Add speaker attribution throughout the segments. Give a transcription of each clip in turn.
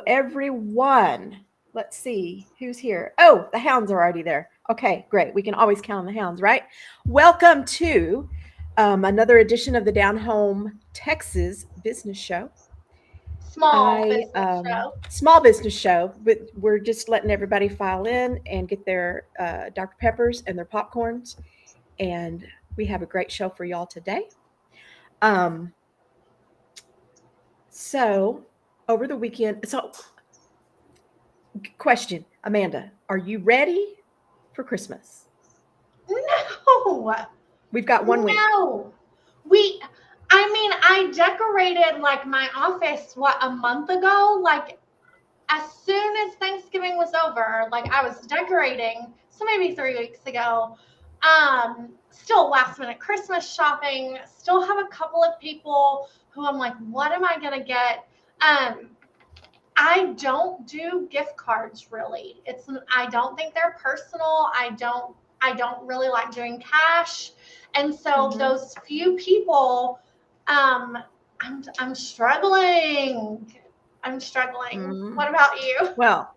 Speaker 1: Everyone. Let's see who's here. Oh, the hounds are already there. Okay, great. We can always count on the hounds, right? Welcome to another edition of the Down Home Texas Business Show.
Speaker 2: Small business show.
Speaker 1: Small business show, but we're just letting everybody file in and get their Dr. Peppers and their popcorns, and we have a great show for y'all today. Um, so over the weekend, question, Amanda, are you ready for Christmas?
Speaker 2: No,
Speaker 1: We've got 1 week.
Speaker 2: no. I decorated like my office, a month ago? Like, as soon as Thanksgiving was over, like I was decorating. So maybe 3 weeks ago. Still last minute Christmas shopping. Still have a couple of people who I'm like, what am I going to get? Um, I don't do gift cards really. I don't think they're personal. I don't really like doing cash. And so
Speaker 1: Mm-hmm.
Speaker 2: those few people, um I'm struggling. I'm struggling.
Speaker 1: Mm-hmm.
Speaker 2: What about you?
Speaker 1: Well,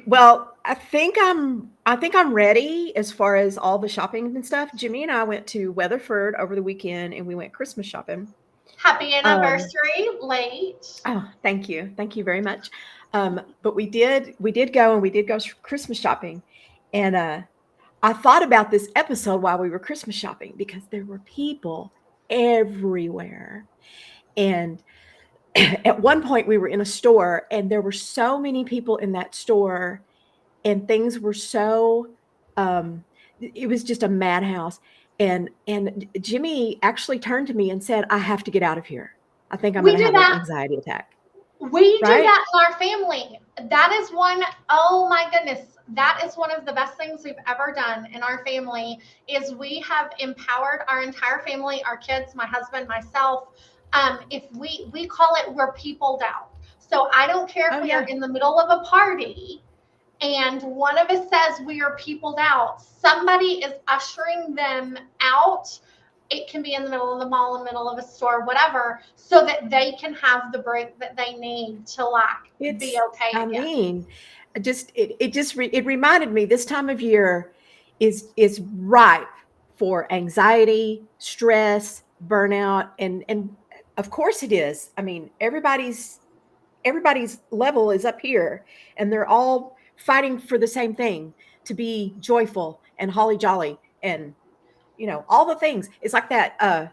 Speaker 1: well, I think I'm ready as far as all the shopping and stuff. Jimmy and I went to Weatherford over the weekend, and we went Christmas shopping.
Speaker 2: Happy
Speaker 1: Um,
Speaker 2: anniversary, late.
Speaker 1: oh, thank you very much. But we did go, and we did go Christmas shopping, and I thought about this episode while we were Christmas shopping because there were people everywhere. And at one point, we were in a store, and there were so many people in that store, and things were so, um, it was just a madhouse. And Jimmy actually turned to me and said, "I have to get out of here. I think I'm
Speaker 2: We
Speaker 1: going to
Speaker 2: do
Speaker 1: have an
Speaker 2: that.
Speaker 1: anxiety attack."
Speaker 2: We do
Speaker 1: Right?
Speaker 2: that in our family. That is one, oh my goodness. That is one of the best things we've ever done in our family is we have empowered our entire family, our kids, my husband, myself. If we call it, we're peopled out. So I don't care if
Speaker 1: Oh
Speaker 2: we are
Speaker 1: yeah.
Speaker 2: in the middle of a party and one of us says we are peopled out, somebody is ushering them out. It can be in the middle of the mall, in the middle of a store, whatever, so that they can have the break that they need to like be
Speaker 1: It's,
Speaker 2: okay
Speaker 1: I
Speaker 2: again.
Speaker 1: mean, it reminded me this time of year is ripe for anxiety, stress, burnout, and of course it is. I mean, everybody's level is up here, and they're all fighting for the same thing, to be joyful and holly jolly, and all the things. It's like that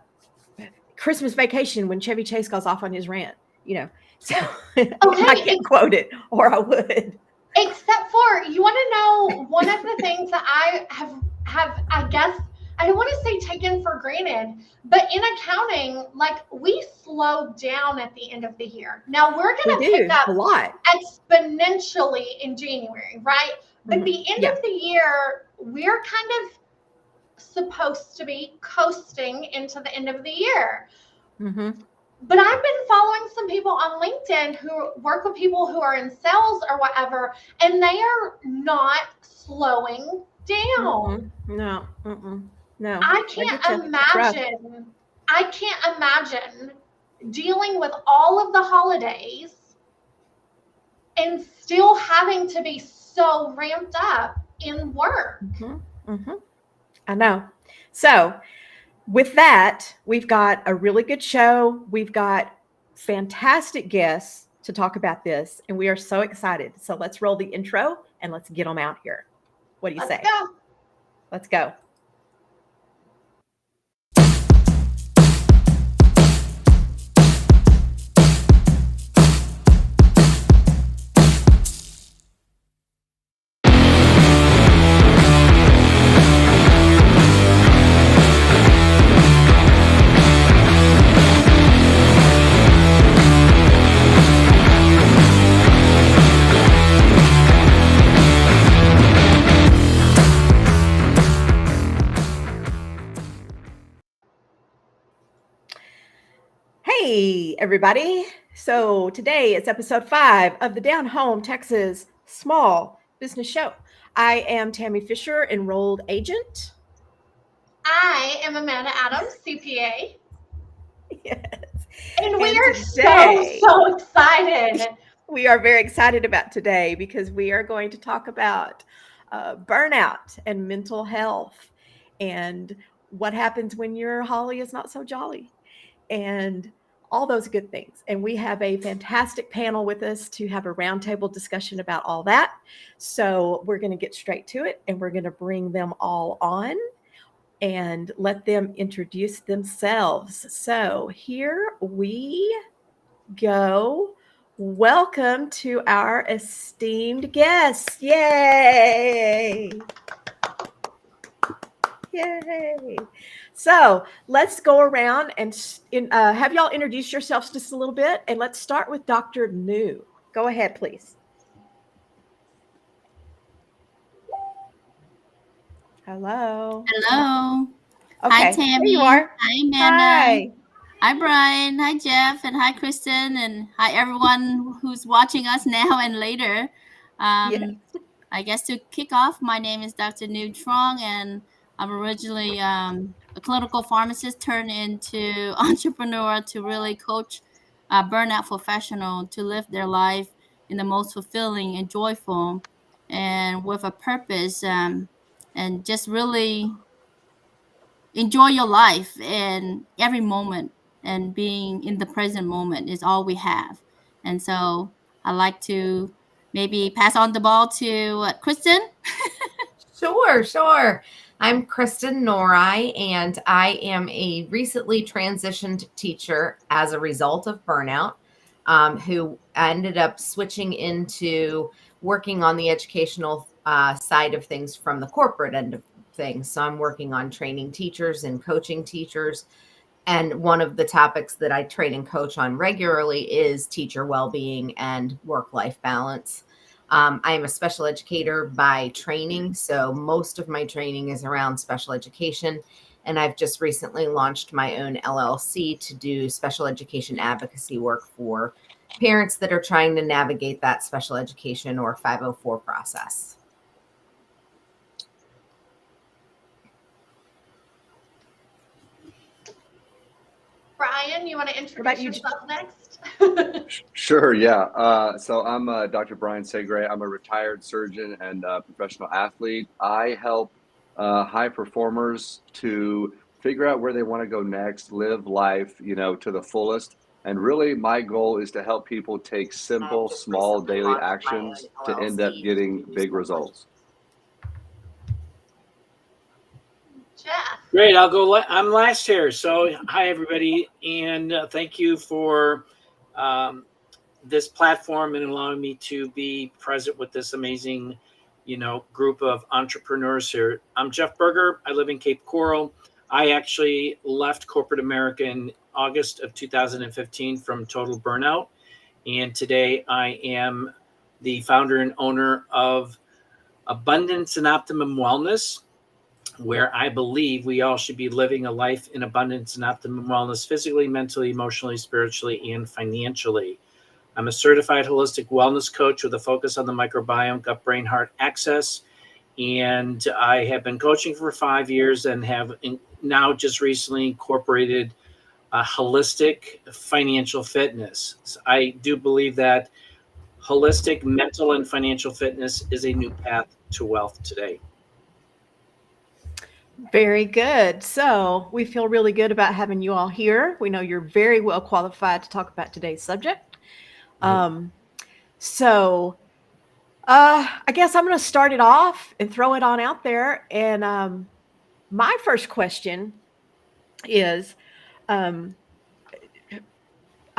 Speaker 1: Christmas Vacation when Chevy Chase goes off on his rant, you know. So I
Speaker 2: Okay,
Speaker 1: can't quote it, or I would.
Speaker 2: except for, you want to know one of the things that I have I guess, I don't want to say taken for granted, but in accounting, like, we slow down at the end of the year. Now we're
Speaker 1: We
Speaker 2: going to pick
Speaker 1: do
Speaker 2: up
Speaker 1: a lot.
Speaker 2: exponentially in January, right? But
Speaker 1: Mhm.
Speaker 2: the end
Speaker 1: Yeah.
Speaker 2: of the year, we're kind of supposed to be coasting into the end of the year.
Speaker 1: Hmm.
Speaker 2: But I've been following some people on LinkedIn who work with people who are in sales or whatever, and they are not slowing down.
Speaker 1: No. No.
Speaker 2: I
Speaker 1: I get you.
Speaker 2: can't
Speaker 1: It's rough.
Speaker 2: imagine. I can't imagine dealing with all of the holidays and still having to be so ramped up in work.
Speaker 1: Hmm. Hmm. I know. So, with that, we've got a really good show. We've got fantastic guests to talk about this, and we are so excited. So, let's roll the intro and let's get them out here. What do you
Speaker 2: Let's
Speaker 1: say?
Speaker 2: go.
Speaker 1: Let's go. Hey, everybody. So today it's episode 5 of the Down Home Texas Small Business Show. I am Tammy Fisher, enrolled agent.
Speaker 2: I am Amanda Adams, CPA.
Speaker 1: Yes.
Speaker 2: And we
Speaker 1: And
Speaker 2: are so,
Speaker 1: today,
Speaker 2: so excited.
Speaker 1: We are very excited about today because we are going to talk about burnout and mental health and what happens when your holly is not so jolly and all those good things. And we have a fantastic panel with us to have a roundtable discussion about all that. So we're going to get straight to it and we're going to bring them all on and let them introduce themselves. So here we go. Welcome to our esteemed guests. Yay! Yay! So let's go around and have y'all introduce yourselves just a little bit. And let's start with Dr. New. Go ahead, please. Hello.
Speaker 3: Hello.
Speaker 1: Okay,
Speaker 3: Hi,
Speaker 1: there
Speaker 3: Tammy.
Speaker 1: you are.
Speaker 3: Hi, Amanda.
Speaker 1: Hi.
Speaker 3: Hi, Bryan. Hi, Jeff. And hi, Kristin. And hi, everyone who's watching us now and later.
Speaker 1: Yes.
Speaker 3: I guess to kick off, my name is Dr. Truong, and I'm originally a clinical pharmacist turned into entrepreneur to really coach a burnout professional to live their life in the most fulfilling and joyful and with a purpose, and just really enjoy your life and every moment, and being in the present moment is all we have. And so I like to maybe pass on the ball to Kristin.
Speaker 4: Sure. I'm Kristin Nori, and I am a recently transitioned teacher as a result of burnout, who ended up switching into working on the educational side of things from the corporate end of things. So I'm working on training teachers and coaching teachers. And one of the topics that I train and coach on regularly is teacher well-being and work-life balance. I am a special educator by training, so most of my training is around special education. And I've just recently launched my own LLC to do special education advocacy work for parents that are trying to navigate that special education or 504 process.
Speaker 2: Bryan, you want to introduce yourself next?
Speaker 5: Sure, yeah. So I'm Dr. Bryan Sagray. I'm a retired surgeon and professional athlete. I help high performers to figure out where they want to go next, live life, to the fullest. And really, my goal is to help people take simple, small daily actions to end up getting big results.
Speaker 2: Jeff.
Speaker 6: Great. I'll go. I'm last here. So hi, everybody. And thank you for this platform and allowing me to be present with this amazing, group of entrepreneurs here. I'm Jeff Berger. I live in Cape Coral. I actually left corporate America in August of 2015 from total burnout. And today I am the founder and owner of Abundance and Optimum Wellness, where I believe we all should be living a life in abundance and optimum wellness, physically, mentally, emotionally, spiritually, and financially. I'm a certified holistic wellness coach with a focus on the microbiome, gut, brain, heart axis. And I have been coaching for 5 years and have now just recently incorporated holistic financial fitness. So I do believe that holistic mental and financial fitness is a new path to wealth today.
Speaker 1: Very good. So we feel really good about having you all here. We know you're very well qualified to talk about today's subject. So I guess I'm going to start it off and throw it on out there. And my first question is, I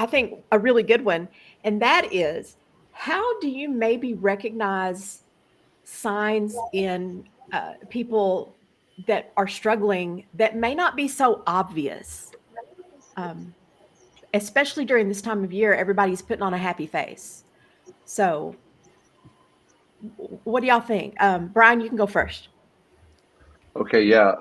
Speaker 1: think a really good one, and that is, how do you maybe recognize signs in people that are struggling that may not be so obvious, especially during this time of year? Everybody's putting on a happy face. So what do y'all think? Bryan, you can go first.
Speaker 5: Okay, yeah.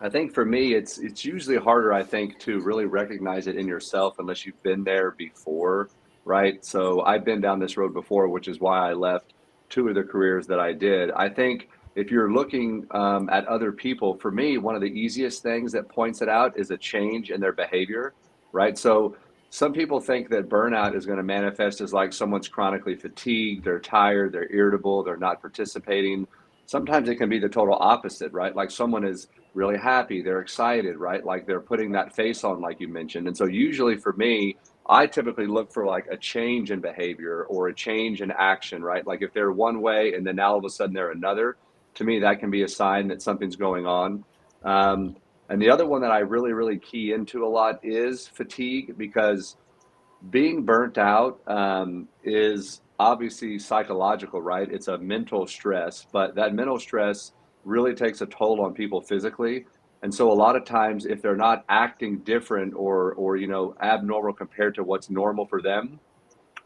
Speaker 5: I think for me, it's usually harder, I think, to really recognize it in yourself unless you've been there before, right? So I've been down this road before, which is why I left 2 of the careers that I did. I think if you're looking at other people, for me, one of the easiest things that points it out is a change in their behavior, right? So some people think that burnout is going to manifest as like someone's chronically fatigued, they're tired, they're irritable, they're not participating. Sometimes it can be the total opposite, right? Like someone is really happy, they're excited, right? Like they're putting that face on, like you mentioned. And so usually for me, I typically look for like a change in behavior or a change in action, right? Like if they're one way and then now all of a sudden they're another, to me, that can be a sign that something's going on. Um, and the other one that I really, really key into a lot is fatigue, because being burnt out is obviously psychological, right? It's a mental stress, but that mental stress really takes a toll on people physically. And so a lot of times, if they're not acting different or abnormal compared to what's normal for them,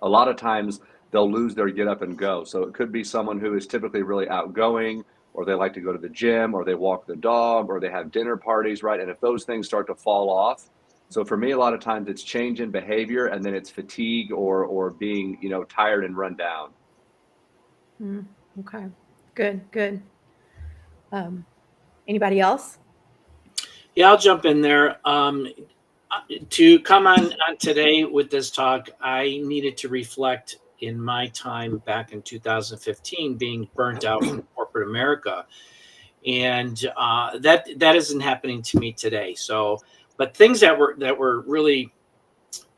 Speaker 5: a lot of times they'll lose their get up and go. So it could be someone who is typically really outgoing, or they like to go to the gym, or they walk the dog, or they have dinner parties, right? And if those things start to fall off, so for me, a lot of times it's change in behavior, and then it's fatigue or being, tired and run down.
Speaker 1: Okay. Good. Anybody else?
Speaker 6: Yeah, I'll jump in there. To come on today with this talk, I needed to reflect in my time back in 2015 being burnt out from corporate America. And that isn't happening to me today. So, but things that were really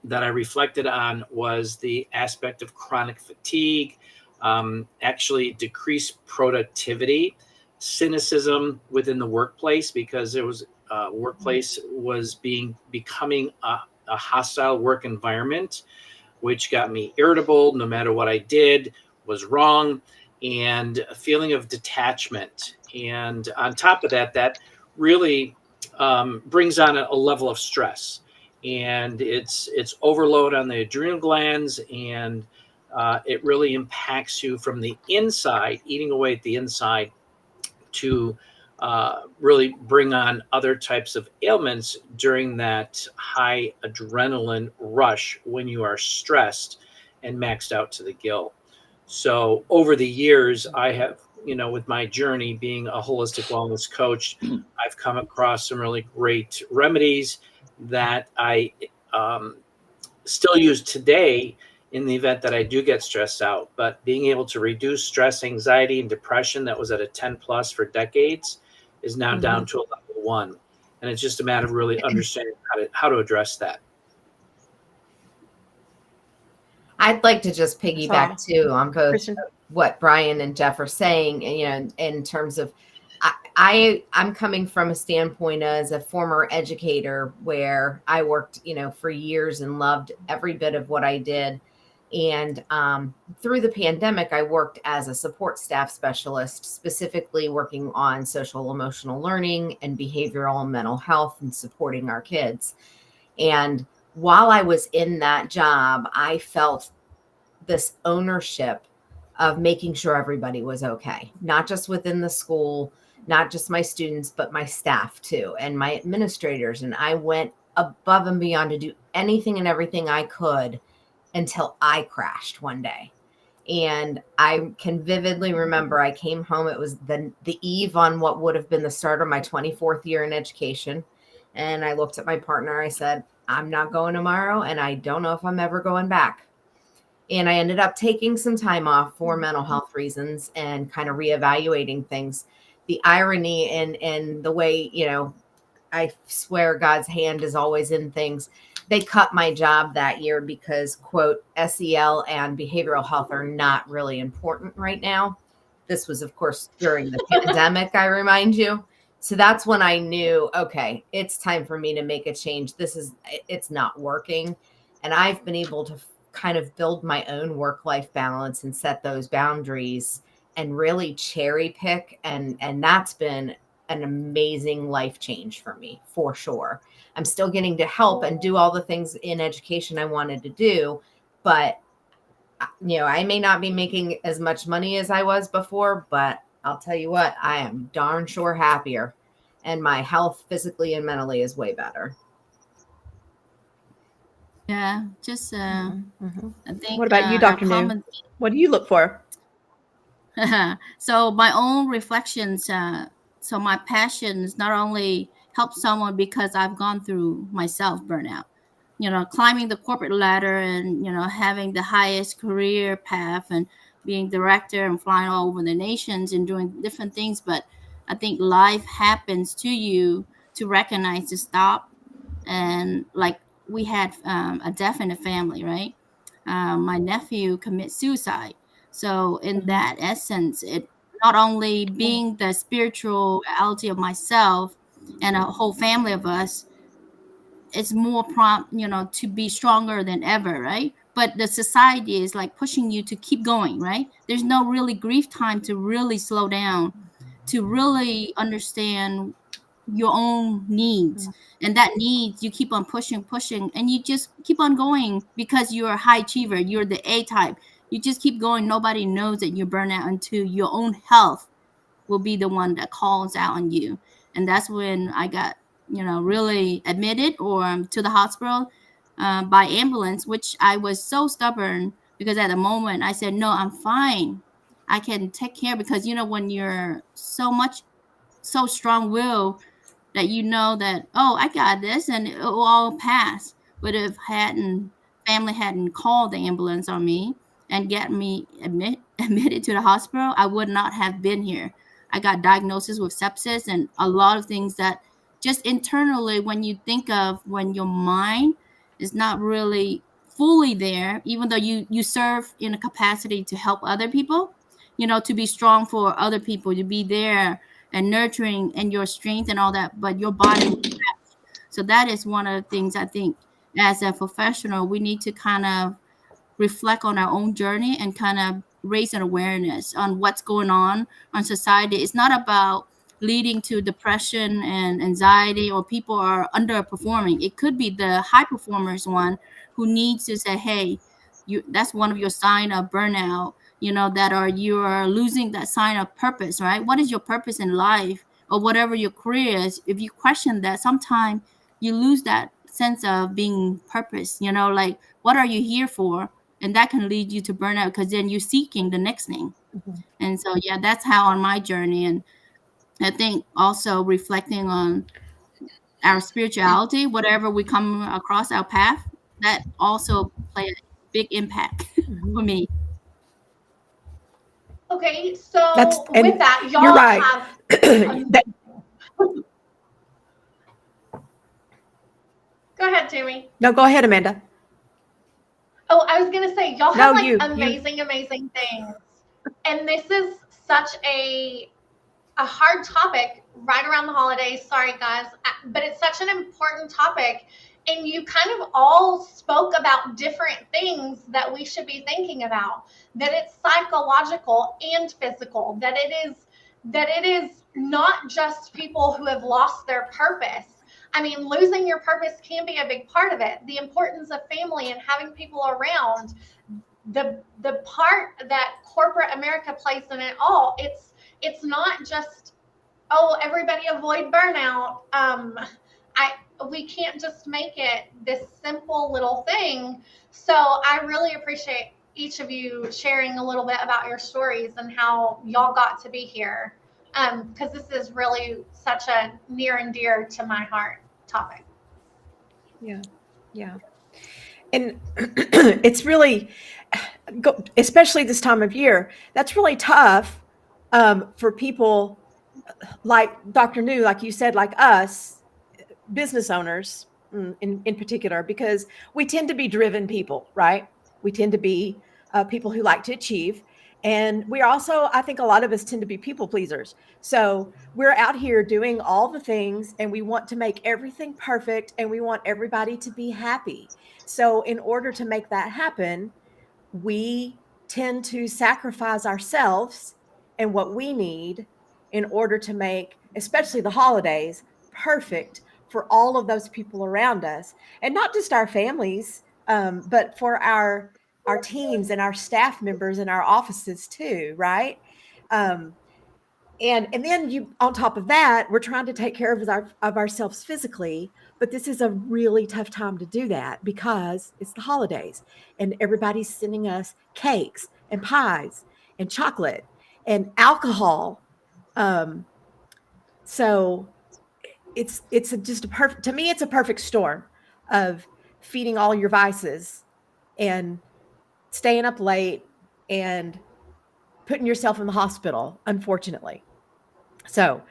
Speaker 6: that I reflected on was the aspect of chronic fatigue, actually decreased productivity, cynicism within the workplace, because there was workplace was becoming a hostile work environment, which got me irritable. No matter what I did was wrong, and a feeling of detachment. And on top of that, that really brings on a level of stress, and it's overload on the adrenal glands, and it really impacts you from the inside, eating away at the inside, to really bring on other types of ailments during that high adrenaline rush when you are stressed and maxed out to the gill. So over the years, I have, with my journey being a holistic wellness coach, I've come across some really great remedies that I still use today in the event that I do get stressed out. But being able to reduce stress, anxiety, and depression that was at a 10 plus for decades is now down to a level 1. And it's just a matter of really understanding how to address that.
Speaker 4: I'd like to just piggyback too on both
Speaker 1: Kristin?
Speaker 4: what Bryan and Jeff are saying, and, in terms of, I'm coming from a standpoint as a former educator where I worked, for years and loved every bit of what I did. And through the pandemic, I worked as a support staff specialist, specifically working on social emotional learning and behavioral and mental health and supporting our kids. And while I was in that job, I felt this ownership of making sure everybody was okay, not just within the school, not just my students, but my staff too, and my administrators. And I went above and beyond to do anything and everything I could until I crashed one day. And I can vividly remember I came home. It was the eve on what would have been the start of my 24th year in education. And I looked at my partner. I said, I'm not going tomorrow, and I don't know if I'm ever going back. And I ended up taking some time off for mental health reasons and kind of reevaluating things. The irony in the way, I swear God's hand is always in things. They cut my job that year because, quote, SEL and behavioral health are not really important right now. This was, of course, during the pandemic, I remind you. So that's when I knew, okay, it's time for me to make a change. It's not working. And I've been able to kind of build my own work-life balance and set those boundaries and really cherry pick. And that's been an amazing life change for me, for sure. I'm still getting to help and do all the things in education I wanted to do, but I may not be making as much money as I was before, but I'll tell you what, I am darn sure happier, and my health physically and mentally is way better.
Speaker 3: Yeah, just I think.
Speaker 1: What about you, Dr. New? What do you look for?
Speaker 3: So my own reflections. So my passions not only help someone because I've gone through myself burnout, climbing the corporate ladder and, having the highest career path and being director and flying all over the nations and doing different things. But I think life happens to you to recognize to stop. And like we had a death in the family, right? My nephew commit suicide. So in that essence, it not only being the spirituality of myself and a whole family of us, it's more prompt, to be stronger than ever, right? But the society is like pushing you to keep going, right? There's no really grief time to really slow down, to really understand your own needs. And that needs, you keep on pushing, and you just keep on going because you're a high achiever, you're the A type. You just keep going. Nobody knows that you're burnt out until your own health will be the one that calls out on you. And that's when I got, really admitted or to the hospital by ambulance, which I was so stubborn because at the moment I said, no, I'm fine. I can take care because, when you're so strong will that that, oh, I got this and it will all pass. But if family hadn't called the ambulance on me and get me admitted to the hospital, I would not have been here. I got diagnosis with sepsis and a lot of things that just internally, when you think of when your mind is not really fully there, even though you serve in a capacity to help other people, to be strong for other people, to be there and nurturing and your strength and all that, but your body will crash. So that is one of the things I think as a professional, we need to kind of reflect on our own journey and kind of raise an awareness on what's going on society. It's not about leading to depression and anxiety or people are underperforming. It could be the high performers one who needs to say, hey, that's one of your sign of burnout, that you are losing that sign of purpose, right? What is your purpose in life or whatever your career is? If you question that, sometimes you lose that sense of being purpose, like what are you here for? And that can lead you to burnout because then you're seeking the next thing. And so, yeah, that's how on my journey. And I think also reflecting on our spirituality, whatever we come across our path, that also play a big impact for me.
Speaker 2: Okay, so
Speaker 1: And
Speaker 2: with that,
Speaker 1: you're
Speaker 2: y'all
Speaker 1: right.
Speaker 2: have.
Speaker 1: That-
Speaker 2: Go ahead, Tammy.
Speaker 1: no, go ahead, Amanda.
Speaker 2: Oh, I was gonna say y'all
Speaker 1: No,
Speaker 2: have like
Speaker 1: you.
Speaker 2: amazing things, and this is such a hard topic right around the holidays. Sorry, guys, but it's such an important topic. And you kind of all spoke about different things that we should be thinking about, that it's psychological and physical, that it is not just people who have lost their purpose. I mean, losing your purpose can be a big part of it. The importance of family and having people around, the part that corporate America plays in it all. It's not just, oh, everybody avoid burnout. We can't just make it this simple little thing. So I really appreciate each of you sharing a little bit about your stories and how y'all got to be here. Because this is really such a near and dear to my heart topic.
Speaker 1: Yeah. And it's really, especially this time of year, that's really tough for people like Dr. New, like you said, like us, business owners in particular, because we tend to be driven people, right? We tend to be people who like to achieve. And we also, I think a lot of us tend to be people pleasers. So we're out here doing all the things and we want to make everything perfect and we want everybody to be happy. So in order to make that happen, we tend to sacrifice ourselves and what we need in order to make, especially the holidays, perfect for all of those people around us, and not just our families, but for our teams and our staff members and our offices too, right? And then you, on top of that, we're trying to take care of ourselves physically, but this is a really tough time to do that because it's the holidays and everybody's sending us cakes and pies and chocolate and alcohol. So just a perfect, to me, it's a perfect storm of feeding all your vices and staying up late and putting yourself in the hospital, unfortunately. So,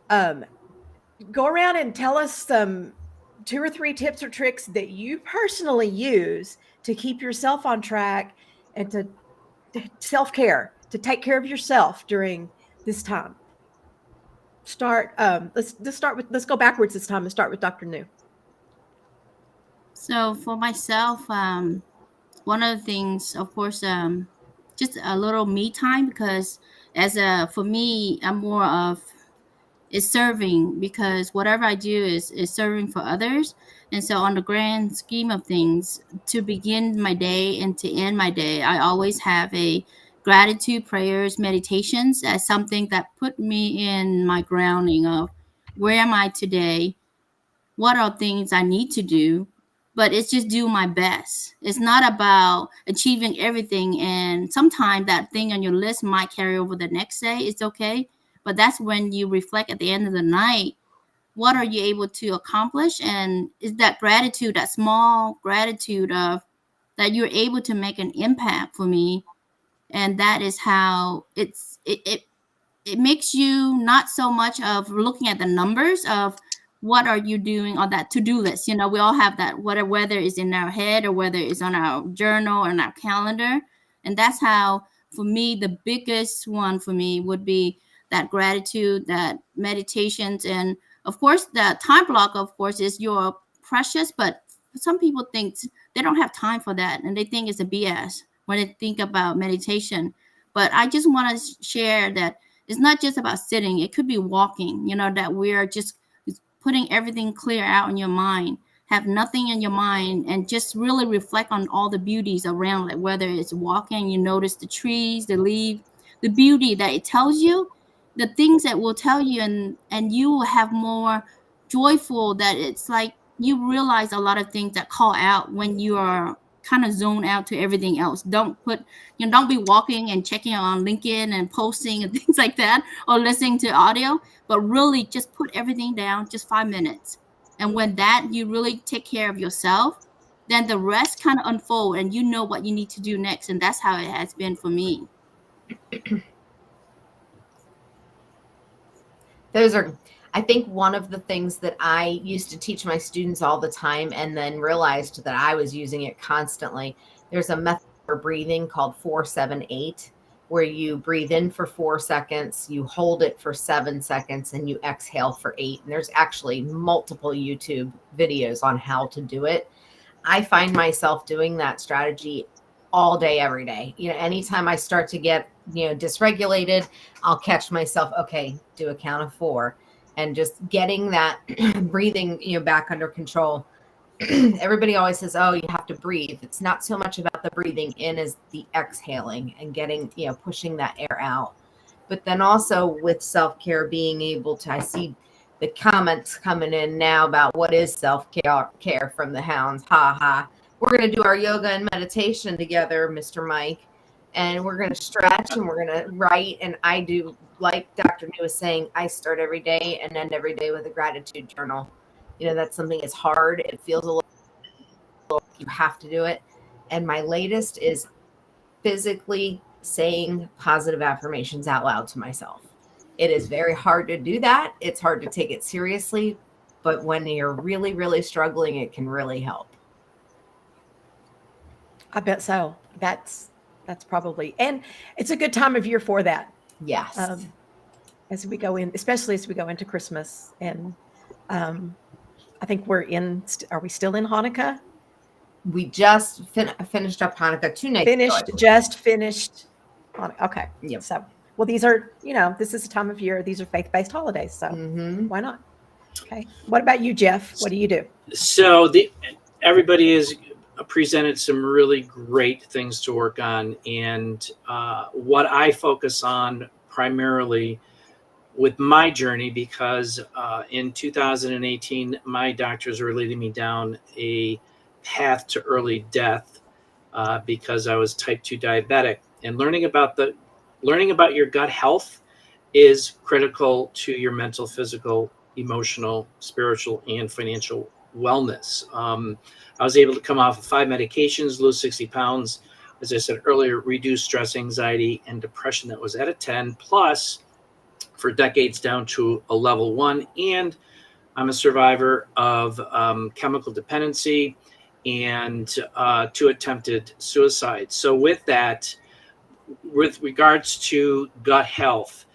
Speaker 1: go around and tell us some 2 or 3 tips or tricks that you personally use to keep yourself on track and to self-care, to take care of yourself during this time. Let's go backwards this time and start with Dr. New.
Speaker 3: So for myself, one of the things, of course, just a little me time, because for me, I'm more of is serving, because whatever I do is serving for others. And so on the grand scheme of things, to begin my day and to end my day, I always have a gratitude, prayers, meditations as something that put me in my grounding of where am I today? What are things I need to do? But it's just do my best. It's not about achieving everything. And sometimes that thing on your list might carry over the next day. It's okay. But that's when you reflect at the end of the night, what are you able to accomplish? And is that gratitude, that small gratitude of that you're able to make an impact for me. And that is how it makes you not so much of looking at the numbers of what are you doing on that to-do list. You know, we all have that, whether it's in our head or whether it's on our journal or on our calendar. And that's how, for me, the biggest one for me would be that gratitude, that meditations. And of course, the time block, of course, is your precious, but some people think they don't have time for that. And they think it's a BS when they think about meditation. But I just want to share that it's not just about sitting. It could be walking, you know, that we're just putting everything clear out in your mind, have nothing in your mind, and just really reflect on all the beauties around, like whether it's walking, you notice the trees, the leaves, the beauty that it tells you, the things that will tell you, and you will have more joyful, that it's like you realize a lot of things that call out when you are kind of zone out to everything else. Don't be walking and checking on LinkedIn and posting and things like that, or listening to audio, but really just put everything down, just 5 minutes. And when that, you really take care of yourself, then the rest kind of unfold and you know what you need to do next. And that's how it has been for me.
Speaker 4: I think one of the things that I used to teach my students all the time and then realized that I was using it constantly. There's a method for breathing called 4-7-8, where you breathe in for 4 seconds, you hold it for 7 seconds, and you exhale for 8. And there's actually multiple YouTube videos on how to do it. I find myself doing that strategy all day, every day. You know, anytime I start to get, dysregulated, I'll catch myself, okay, do a count of 4. And just getting that breathing, back under control. Everybody always says, oh, you have to breathe. It's not so much about the breathing in as the exhaling and getting, pushing that air out. But then also with self-care, I see the comments coming in now about what is self-care from the hounds. Ha ha. We're going to do our yoga and meditation together, Mr. Mike. And we're going to stretch and we're going to write. And I do, like Dr. New was saying, I start every day and end every day with a gratitude journal. That's something that's hard. It feels a little, you have to do it. And my latest is physically saying positive affirmations out loud to myself. It is very hard to do that. It's hard to take it seriously. But when you're really, really struggling, it can really help.
Speaker 1: I bet so. That's probably, and it's a good time of year for that.
Speaker 4: Yes.
Speaker 1: As we go in, especially as we go into Christmas, and I think are we still in Hanukkah?
Speaker 4: We just finished up Hanukkah 2 nights ago.
Speaker 1: Just finished. Okay.
Speaker 4: Yep.
Speaker 1: So, well, these are, this is a time of year. These are faith-based holidays. So why not? Okay. What about you, Jeff? What do you do?
Speaker 6: So everybody has presented some really great things to work on. And what I focus on primarily with my journey, because in 2018, my doctors were leading me down a path to early death because I was type 2 diabetic. And learning about your gut health is critical to your mental, physical, emotional, spiritual, and financial wellness. I was able to come off of 5 medications, lose 60 pounds. As I said earlier, reduce stress, anxiety, and depression that was at a 10, plus for decades down to a level 1. And I'm a survivor of chemical dependency and 2 attempted suicides. So with that, with regards to gut health,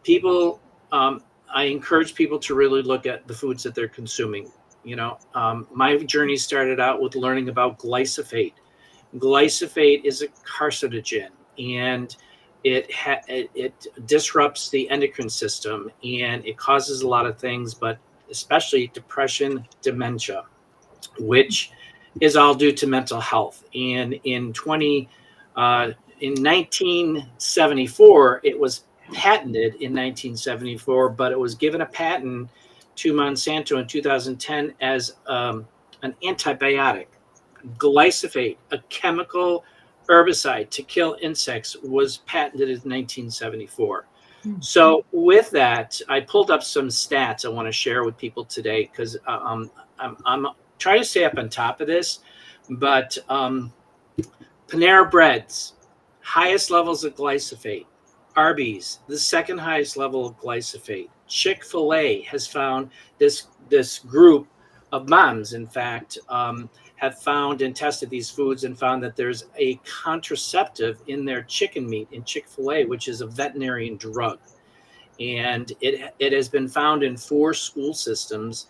Speaker 6: people, I encourage people to really look at the foods that they're consuming. My journey started out with learning about glyphosate. Glyphosate is a carcinogen, and it disrupts the endocrine system, and it causes a lot of things, but especially depression, dementia, which is all due to mental health. And in 1974, it was patented in 1974, but it was given a patent to Monsanto in 2010 as an antibiotic. Glyphosate, a chemical herbicide to kill insects, was patented in 1974. So with that, I pulled up some stats I want to share with people today, because I'm trying to stay up on top of this. But Panera Breads, highest levels of glyphosate. Arby's, the second highest level of glyphosate. Chick-fil-A has found this group of moms, in fact, have found and tested these foods and found that there's a contraceptive in their chicken meat in Chick-fil-A, which is a veterinarian drug. And it has been found in 4 school systems.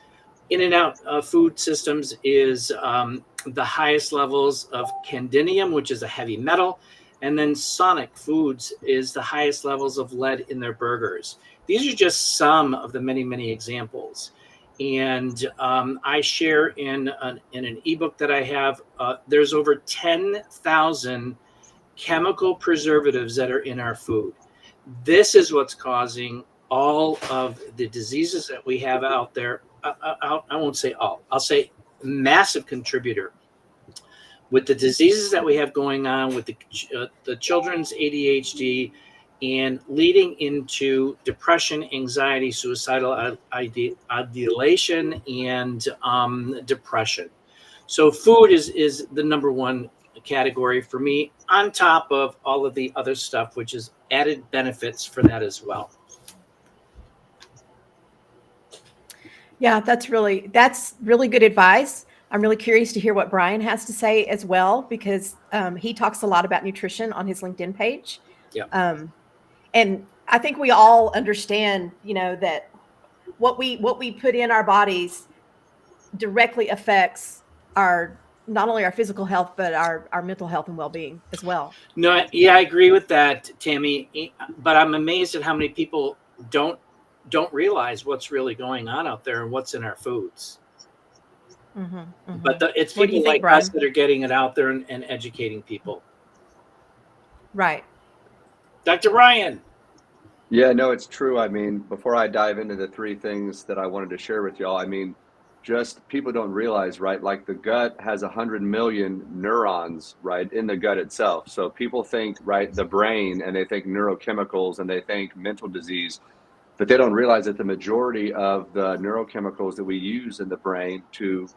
Speaker 6: In-N-Out food systems is the highest levels of cadmium, which is a heavy metal. And then Sonic Foods is the highest levels of lead in their burgers. These are just some of the many, many examples. And I share in an ebook that I have, there's over 10,000 chemical preservatives that are in our food. This is what's causing all of the diseases that we have out there. I won't say all, I'll say massive contributor with the diseases that we have going on with the children's ADHD, and leading into depression, anxiety, suicidal ideation, and depression. So food is the number one category for me, on top of all of the other stuff, which is added benefits for that as well.
Speaker 1: Yeah, that's really good advice. I'm really curious to hear what Bryan has to say as well, because he talks a lot about nutrition on his LinkedIn page.
Speaker 6: Yeah.
Speaker 1: And I think we all understand, that what we put in our bodies directly affects not only our physical health, but our mental health and well-being as well.
Speaker 6: No, yeah, I agree with that, Tammy. But I'm amazed at how many people don't realize what's really going on out there and what's in our foods.
Speaker 1: Mm-hmm, mm-hmm.
Speaker 6: But it's
Speaker 1: What do you
Speaker 6: people
Speaker 1: think,
Speaker 6: like
Speaker 1: Bryan?
Speaker 6: us that are getting it out there and educating people.
Speaker 1: Right.
Speaker 6: Dr. Bryan.
Speaker 5: Yeah, no, it's true. I mean, before I dive into the 3 things that I wanted to share with y'all, I mean, just people don't realize, right? Like the gut has 100 million neurons, right, in the gut itself. So people think, right, the brain, and they think neurochemicals, and they think mental disease, but they don't realize that the majority of the neurochemicals that we use in the brain to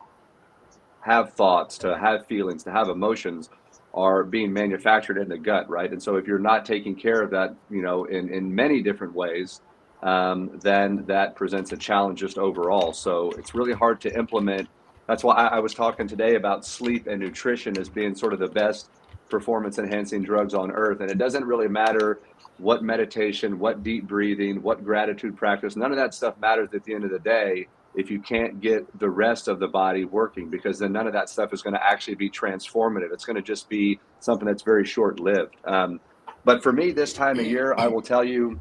Speaker 5: have thoughts, to have feelings, to have emotions are being manufactured in the gut, right? And so if you're not taking care of that, in many different ways, then that presents a challenge just overall. So it's really hard to implement. That's why I was talking today about sleep and nutrition as being sort of the best performance enhancing drugs on earth. And it doesn't really matter what meditation, what deep breathing, what gratitude practice, none of that stuff matters at the end of the day if you can't get the rest of the body working, because then none of that stuff is going to actually be transformative. It's going to just be something that's very short-lived. But for me, this time of year, I will tell you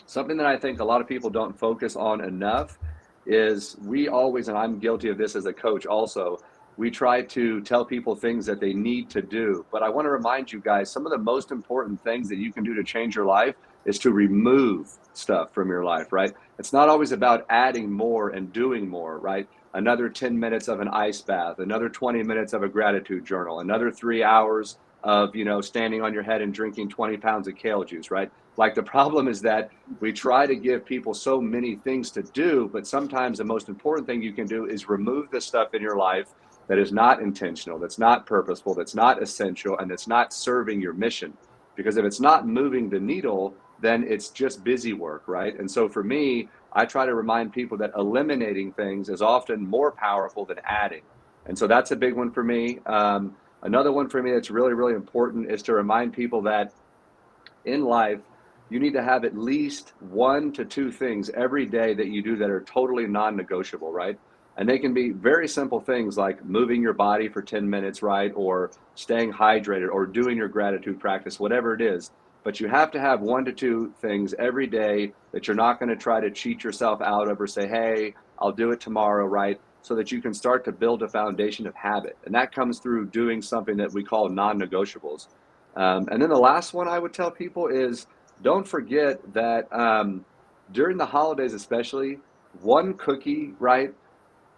Speaker 5: something that I think a lot of people don't focus on enough is we always, and I'm guilty of this as a coach also, we try to tell people things that they need to do. But I want to remind you guys, some of the most important things that you can do to change your life is to remove stuff from your life, right? It's not always about adding more and doing more, right? Another 10 minutes of an ice bath, another 20 minutes of a gratitude journal, another 3 hours of, standing on your head and drinking 20 pounds of kale juice, right? Like the problem is that we try to give people so many things to do, but sometimes the most important thing you can do is remove the stuff in your life that is not intentional, that's not purposeful, that's not essential, and that's not serving your mission. Because if it's not moving the needle, then it's just busy work, right? And so for me, I try to remind people that eliminating things is often more powerful than adding. And so that's a big one for me. Another one for me that's really, really important is to remind people that in life, you need to have at least 1 to 2 things every day that you do that are totally non-negotiable, right? And they can be very simple things like moving your body for 10 minutes, right? Or staying hydrated or doing your gratitude practice, whatever it is. But you have to have 1 to 2 things every day that you're not going to try to cheat yourself out of or say, hey, I'll do it tomorrow, right? So that you can start to build a foundation of habit. And that comes through doing something that we call non-negotiables. And then the last one I would tell people is don't forget that during the holidays, especially, 1 cookie, right?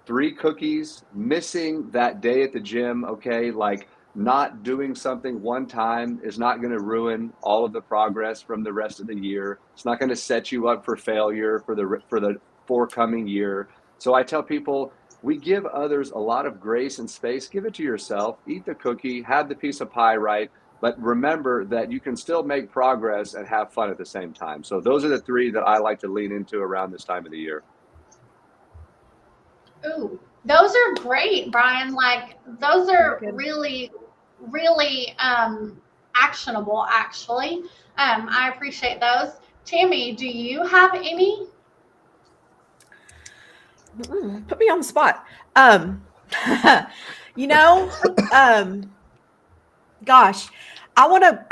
Speaker 5: 3 cookies, missing that day at the gym, okay? Like not doing something one time is not going to ruin all of the progress from the rest of the year. It's not going to set you up for failure for the forthcoming year. So I tell people, we give others a lot of grace and space. Give it to yourself. Eat the cookie, have the piece of pie, right? But remember that you can still make progress and have fun at the same time. So those are the 3 that I like to lean into around this time of the year.
Speaker 2: Ooh, those are great, Bryan. Like those are
Speaker 1: Good.
Speaker 2: really, really actionable, actually. I appreciate those. Tammy, do you have any?
Speaker 1: Put me on the spot. You know, gosh, I want to.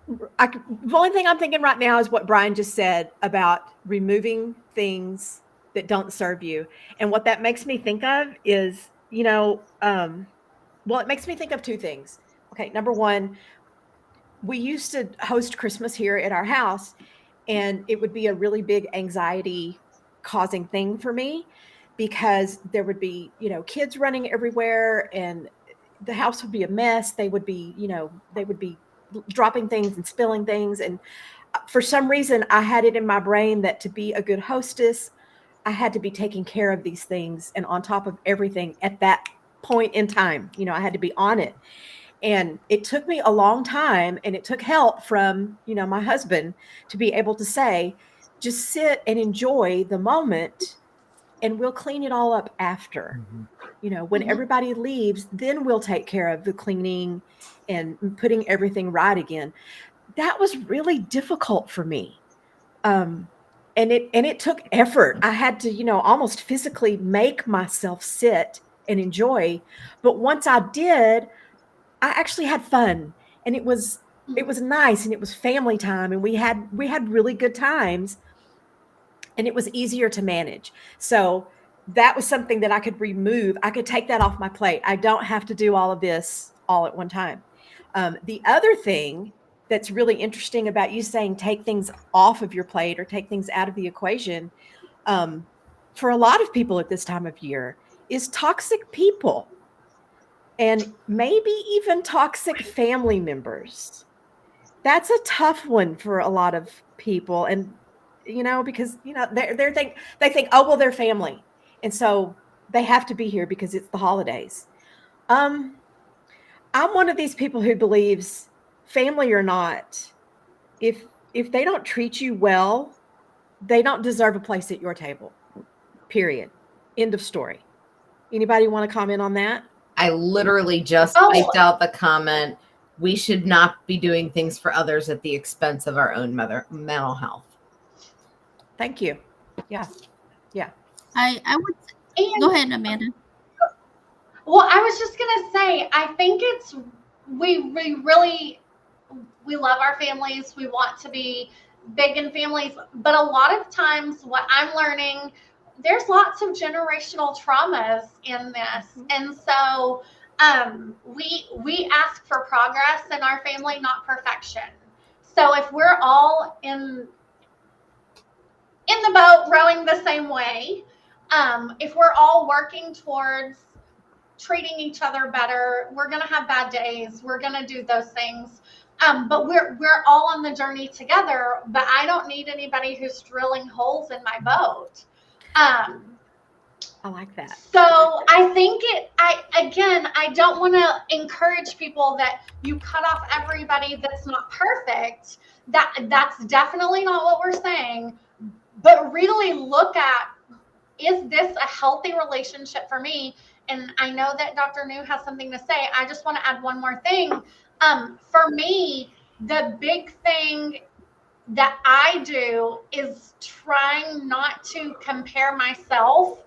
Speaker 1: The only thing I'm thinking right now is what Bryan just said about removing things that don't serve you, and what that makes me think of is, well, it makes me think of 2 things. Okay, number one, we used to host Christmas here at our house, and it would be a really big anxiety causing thing for me because there would be, kids running everywhere and the house would be a mess. They would be, dropping things and spilling things. And for some reason, I had it in my brain that to be a good hostess, I had to be taking care of these things and on top of everything at that point in time. I had to be on it. And it took me a long time, and it took help from, my husband to be able to say, just sit and enjoy the moment and we'll clean it all up after. When everybody leaves, then we'll take care of the cleaning and putting everything right again. That was really difficult for me. And it took effort. I had to, almost physically make myself sit and enjoy. But once I did, I actually had fun, and it was nice, and it was family time, and we had really good times, and it was easier to manage. So that was something that I could remove. I could take that off my plate. I don't have to do all of this all at one time. The other thing that's really interesting about you saying take things off of your plate or take things out of the equation, for a lot of people at this time of year, is toxic people. And maybe even toxic family members. That's a tough one for a lot of people. And, because, they think, oh, well, they're family. And so they have to be here because it's the holidays. I'm one of these people who believes, family or not, if they don't treat you well, they don't deserve a place at your table. Period. End of story. Anybody want to comment on that?
Speaker 4: I literally just typed out the comment, we should not be doing things for others at the expense of our own mental health.
Speaker 1: Thank you. Yeah.
Speaker 3: I would go ahead, Amanda.
Speaker 2: Well, I was just gonna say, I think we really love our families. We want to be big in families, but a lot of times, what I'm learning, there's lots of generational traumas in this, and so we ask for progress in our family, not perfection. So if we're all in the boat rowing the same way, if we're all working towards treating each other better. We're going to have bad days. We're going to do those things. But we're all on the journey together, but I don't need anybody who's drilling holes in my boat.
Speaker 1: I like that.
Speaker 2: So I think I don't want to encourage people that you cut off everybody that's not perfect. That's definitely not what we're saying. But really look at, is this a healthy relationship for me? And I know that Dr. New has something to say. I just want to add one more thing. For me, the big thing that I do is trying not to compare myself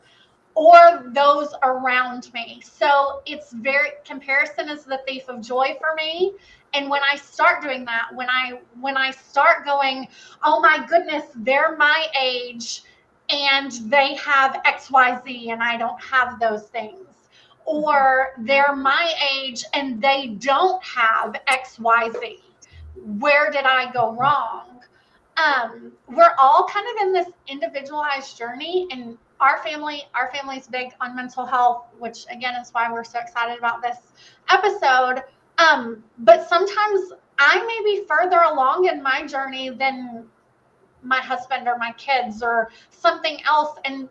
Speaker 2: or those around me. So comparison is the thief of joy for me. And when I start doing that, when I start going, oh my goodness, they're my age and they have XYZ and I don't have those things. Or they're my age and they don't have XYZ. Where did I go wrong? We're all kind of in this individualized journey, and our family's big on mental health, which again is why we're so excited about this episode. But sometimes I may be further along in my journey than my husband or my kids or something else, and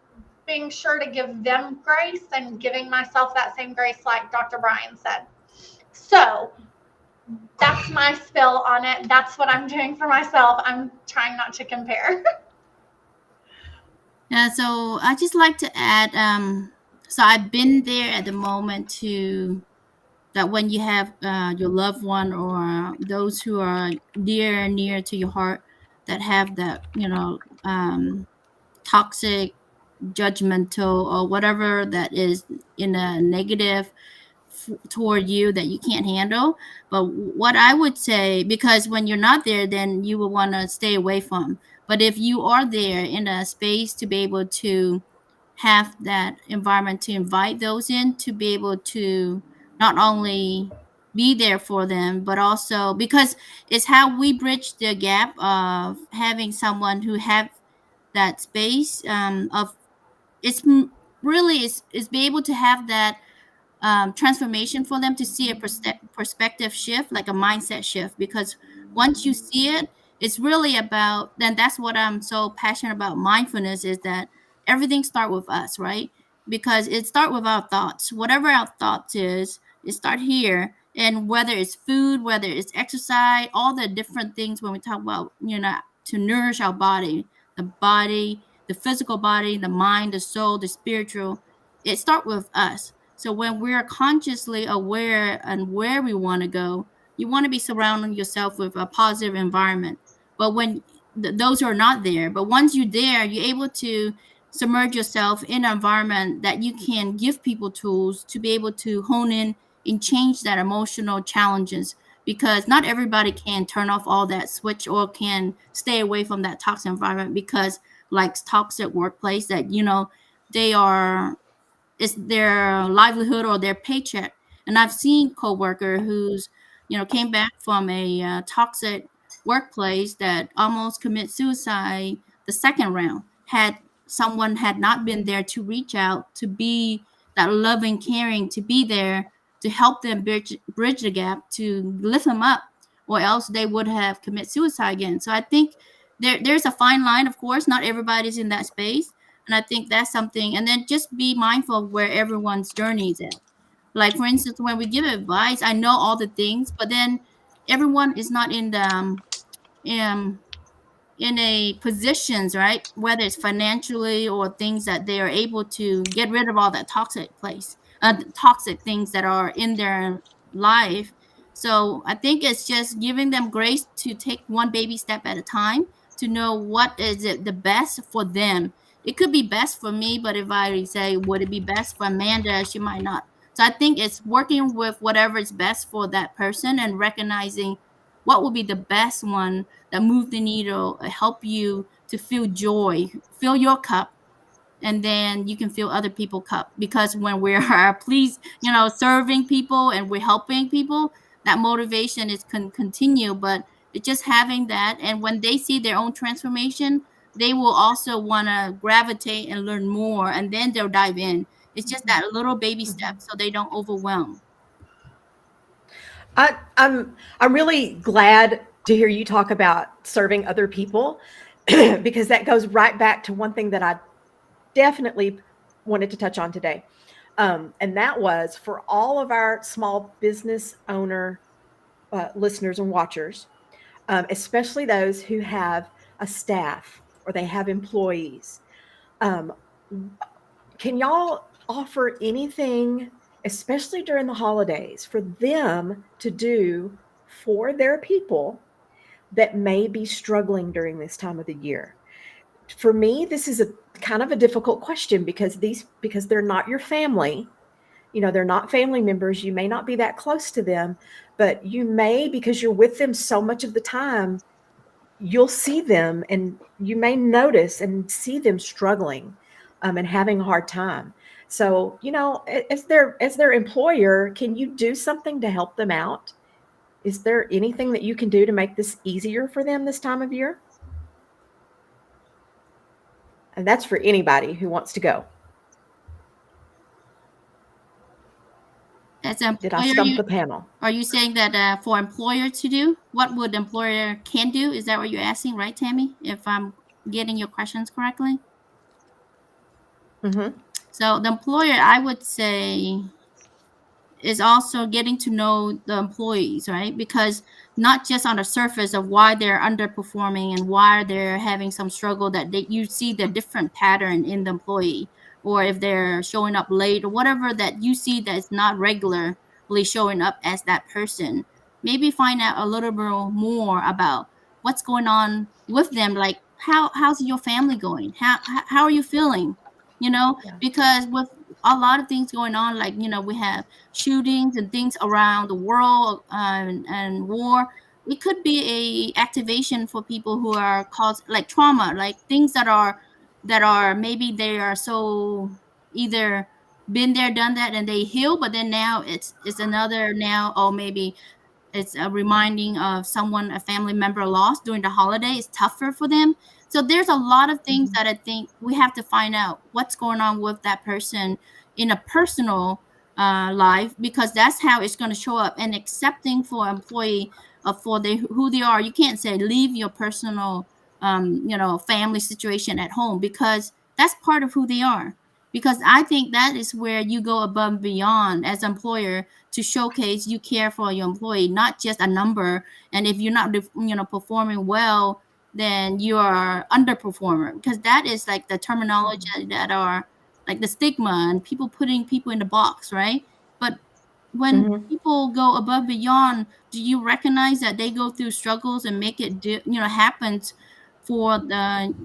Speaker 2: being sure to give them grace and giving myself that same grace, like Dr. Bryan said. So that's my spill on it. That's what I'm doing for myself. I'm trying not to compare.
Speaker 3: Yeah, so I just like to add, so I've been there at the moment to that when you have your loved one or those who are near to your heart that have that, toxic, judgmental, or whatever that is in a negative toward you that you can't handle. But what I would say, because when you're not there, then you will want to stay away from. But if you are there in a space to be able to have that environment to invite those in, to be able to not only be there for them, but also because it's how we bridge the gap of having someone who have that space of it's really is be able to have that transformation for them to see a perspective shift, like a mindset shift. Because once you see it, it's really about, then that's what I'm so passionate about mindfulness, is that everything start with us, right? Because it start with our thoughts. Whatever our thoughts is, it start here. And whether it's food, whether it's exercise, all the different things when we talk about, to nourish our body, the physical body, the mind, the soul, the spiritual, it start with us. So when we're consciously aware and where we want to go, you want to be surrounding yourself with a positive environment. But when those are not there, but once you're there, you're able to submerge yourself in an environment that you can give people tools to be able to hone in and change that emotional challenges. Because not everybody can turn off all that switch or can stay away from that toxic environment, because like toxic workplace that, they are, it's their livelihood or their paycheck. And I've seen coworker who's, came back from a toxic workplace that almost commit suicide the second round. Had someone had not been there to reach out, to be that loving, caring, to be there to help them bridge the gap, to lift them up, or else they would have commit suicide again. So I think there's a fine line. Of course, not everybody's in that space. And I think that's something. And then just be mindful of where everyone's journey is at. Like, for instance, when we give advice, I know all the things, but then everyone is not in the in a positions, right? Whether it's financially or things that they are able to get rid of all that toxic things that are in their life. So I think it's just giving them grace to take one baby step at a time, to know what is it the best for them. It could be best for me, but if I say, would it be best for Amanda, she might not. So I think it's working with whatever is best for that person and recognizing what will be the best one that move the needle, help you to feel joy, fill your cup, and then you can fill other people's cup. Because when we're serving people and we're helping people, that motivation is continue. But it's just having that, and when they see their own transformation, they will also want to gravitate and learn more, and then they'll dive in. It's just that little baby step so they don't overwhelm.
Speaker 1: I'm really glad to hear you talk about serving other people because that goes right back to one thing that I definitely wanted to touch on today. And that was for all of our small business owner listeners and watchers, especially those who have a staff or they have employees. Um, can y'all offer anything, especially during the holidays, for them to do for their people that may be struggling during this time of the year? For me, this is a kind of a difficult question because they're not your family. You know, they're not family members. You may not be that close to them, but you may, because you're with them so much of the time, you'll see them and you may notice and see them struggling and having a hard time. So, you know, as their employer, can you do something to help them out? Is there anything that you can do to make this easier for them this time of year? And that's for anybody who wants to go.
Speaker 3: As an
Speaker 1: Did I
Speaker 3: employer,
Speaker 1: stump the panel?
Speaker 3: are you saying that for employer to do, what would employer can do? Is that what you're asking, right, Tammy? If I'm getting your questions correctly.
Speaker 1: Mm-hmm.
Speaker 3: So the employer, I would say, is also getting to know the employees, right? Because not just on the surface of why they're underperforming and why they're having some struggle, that you see the different pattern in the employee, or if they're showing up late or whatever that you see that is not regularly showing up as that person. Maybe find out a little bit more about what's going on with them. Like how's your family going? How are you feeling?
Speaker 1: Yeah.
Speaker 3: Because with a lot of things going on, like we have shootings and things around the world, and war. It could be a activation for people who are caused like trauma, like things that are maybe they are so either been there done that and they heal, but then now it's another now, or maybe it's a reminding of someone, a family member lost during the holiday. It's tougher for them. So there's a lot of things that I think we have to find out what's going on with that person in a personal life, because that's how it's going to show up. And accepting for employee who they are. You can't say leave your personal family situation at home, because that's part of who they are. Because I think that is where you go above and beyond as employer to showcase you care for your employee, not just a number. And if you're not performing well, then you are underperformer, because that is like the terminology that are like the stigma and people putting people in the box, right? But when
Speaker 1: Mm-hmm.
Speaker 3: people go above beyond, do you recognize that they go through struggles and make it happens for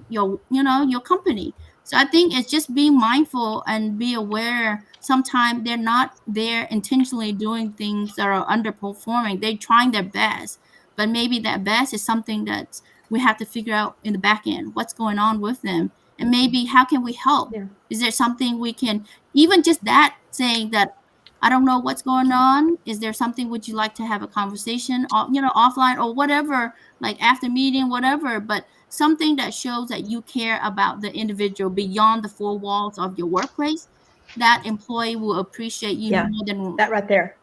Speaker 3: your company? So I think it's just being mindful and be aware. Sometimes they're not there intentionally doing things that are underperforming. They're trying their best, but maybe that best is something that we have to figure out in the back end. What's going on with them, and maybe how can we help?
Speaker 1: Yeah.
Speaker 3: Is there something we can, even just that saying that I don't know what's going on. Is there something would you like to have a conversation, offline or whatever, like after meeting, whatever, but something that shows that you care about the individual beyond the four walls of your workplace. That employee will appreciate you
Speaker 1: Yeah.
Speaker 3: more than
Speaker 1: That right there.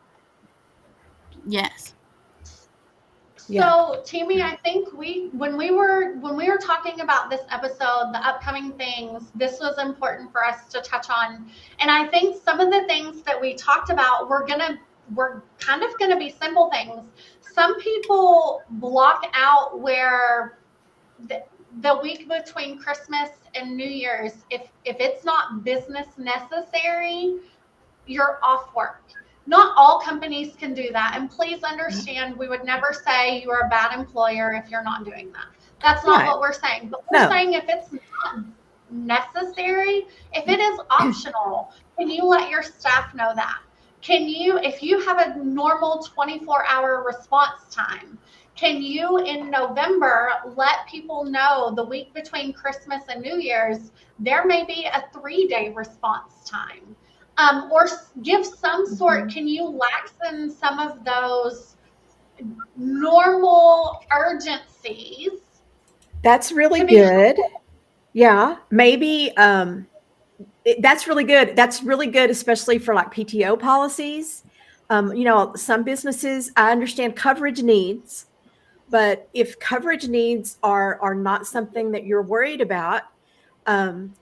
Speaker 3: yes.
Speaker 1: Yeah.
Speaker 2: So, Tammy, I think when we were talking about this episode, the upcoming things, this was important for us to touch on. And I think some of the things that we talked about were kind of gonna be simple things. Some people block out where the week between Christmas and New Year's, if it's not business necessary, you're off work. Not all companies can do that. And please understand, we would never say you are a bad employer if you're not doing that. That's not
Speaker 1: Right.
Speaker 2: what we're saying. But we're
Speaker 1: No.
Speaker 2: saying if it's not necessary, if it is optional, can you let your staff know that? Can you, if you have a normal 24-hour response time, can you in November let people know the week between Christmas and New Year's, there may be a 3-day response time? Or give some sort, can you laxen some of those normal urgencies?
Speaker 1: That's really
Speaker 2: To be
Speaker 1: good. Yeah. Maybe That's really good. That's really good, especially for like PTO policies. Some businesses, I understand coverage needs, but if coverage needs are not something that you're worried about, then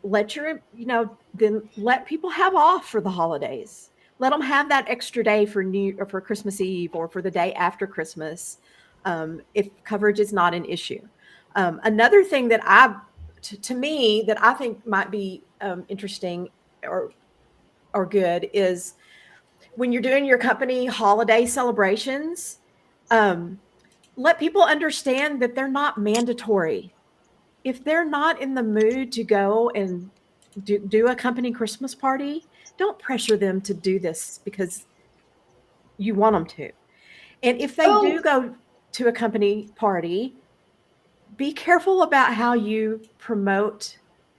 Speaker 1: let people have off for the holidays. Let them have that extra day for Christmas Eve or for the day after Christmas, if coverage is not an issue. Another thing to me, that I think might be interesting or good is when you're doing your company holiday celebrations, let people understand that they're not mandatory. If they're not in the mood to go and do a company Christmas party, don't pressure them to do this because you want them to. And if they do go to a company party, be careful about how you promote